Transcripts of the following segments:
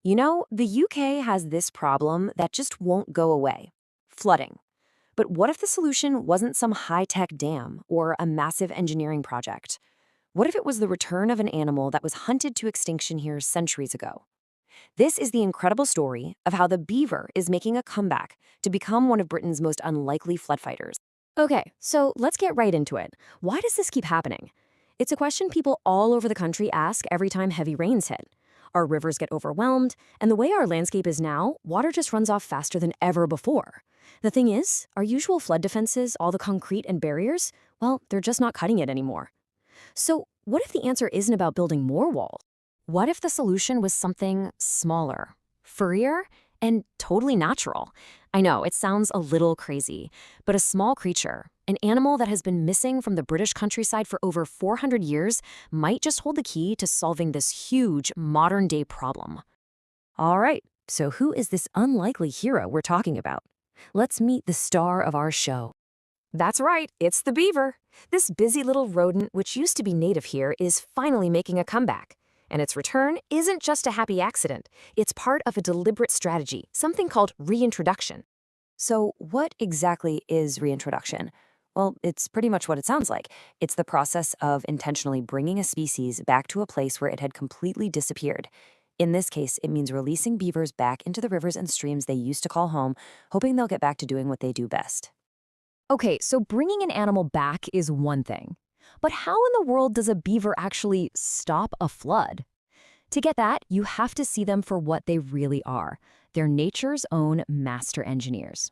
You know, the UK has this problem that just won't go away: flooding. But what if the solution wasn't some high tech dam or a massive engineering project? What if it was the return of an animal that was hunted to extinction here centuries ago? This is the incredible story of how the beaver is making a comeback to become one of Britain's most unlikely flood fighters. Okay, so let's get right into it. Why does this keep happening? It's a question people all over the country ask every time heavy rains hit. Our rivers get overwhelmed, and the way our landscape is now, water just runs off faster than ever before. The thing is, our usual flood defenses, all the concrete and barriers, well, they're just not cutting it anymore. So, what if the answer isn't about building more walls? What if the solution was something smaller, furrier, and totally natural? I know, it sounds a little crazy, but a small creature, an animal that has been missing from the British countryside for over 400 years, might just hold the key to solving this huge modern-day problem. All right, so who is this unlikely hero we're talking about? Let's meet the star of our show. That's right, it's the beaver. This busy little rodent, which used to be native here, is finally making a comeback. And its return isn't just a happy accident. It's part of a deliberate strategy, something called reintroduction. So what exactly is reintroduction? Well, it's pretty much what it sounds like. It's the process of intentionally bringing a species back to a place where it had completely disappeared. In this case, it means releasing beavers back into the rivers and streams they used to call home, hoping they'll get back to doing what they do best. Okay, so bringing an animal back is one thing. But how in the world does a beaver actually stop a flood? To get that, you have to see them for what they really are. They're nature's own master engineers.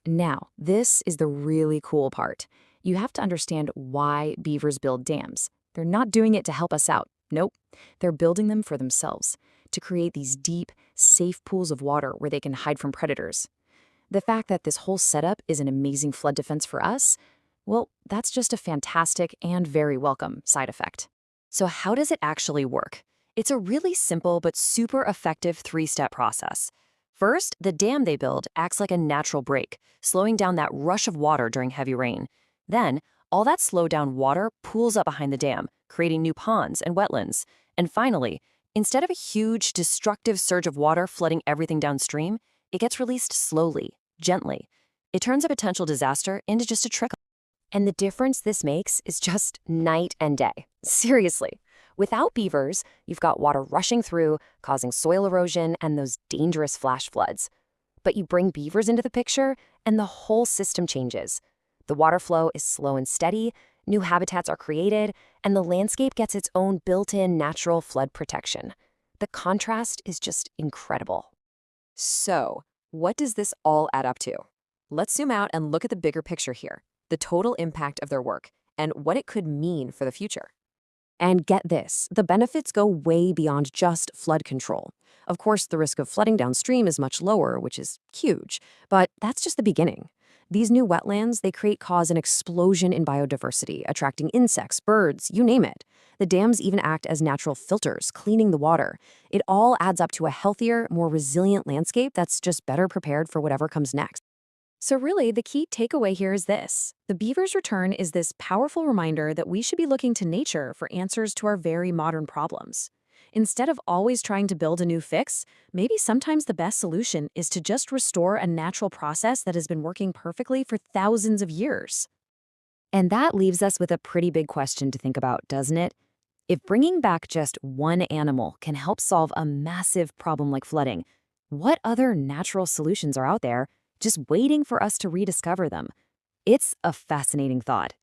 Now, this is the really cool part. You have to understand why beavers build dams. They're not doing it to help us out. Nope. They're building them for themselves, to create these deep, safe pools of water where they can hide from predators. The fact that this whole setup is an amazing flood defense for us, well, that's just a fantastic and very welcome side effect. So how does it actually work? It's a really simple but super effective three-step process. First, the dam they build acts like a natural break, slowing down that rush of water during heavy rain. Then, all that slowed down water pools up behind the dam, creating new ponds and wetlands. And finally, instead of a huge, destructive surge of water flooding everything downstream, it gets released slowly, gently. It turns a potential disaster into just a trickle. And the difference this makes is just night and day. Seriously. Without beavers, you've got water rushing through, causing soil erosion and those dangerous flash floods. But you bring beavers into the picture, and the whole system changes. The water flow is slow and steady, new habitats are created, and the landscape gets its own built-in natural flood protection. The contrast is just incredible. So, what does this all add up to? Let's zoom out and look at the bigger picture here, the total impact of their work, and what it could mean for the future. And get this, the benefits go way beyond just flood control. Of course, the risk of flooding downstream is much lower, which is huge, but that's just the beginning. These new wetlands, they cause an explosion in biodiversity, attracting insects, birds, you name it. The dams even act as natural filters, cleaning the water. It all adds up to a healthier, more resilient landscape that's just better prepared for whatever comes next. So really, the key takeaway here is this. The beaver's return is this powerful reminder that we should be looking to nature for answers to our very modern problems. Instead of always trying to build a new fix, maybe sometimes the best solution is to just restore a natural process that has been working perfectly for thousands of years. And that leaves us with a pretty big question to think about, doesn't it? If bringing back just one animal can help solve a massive problem like flooding, what other natural solutions are out there just waiting for us to rediscover them? It's a fascinating thought.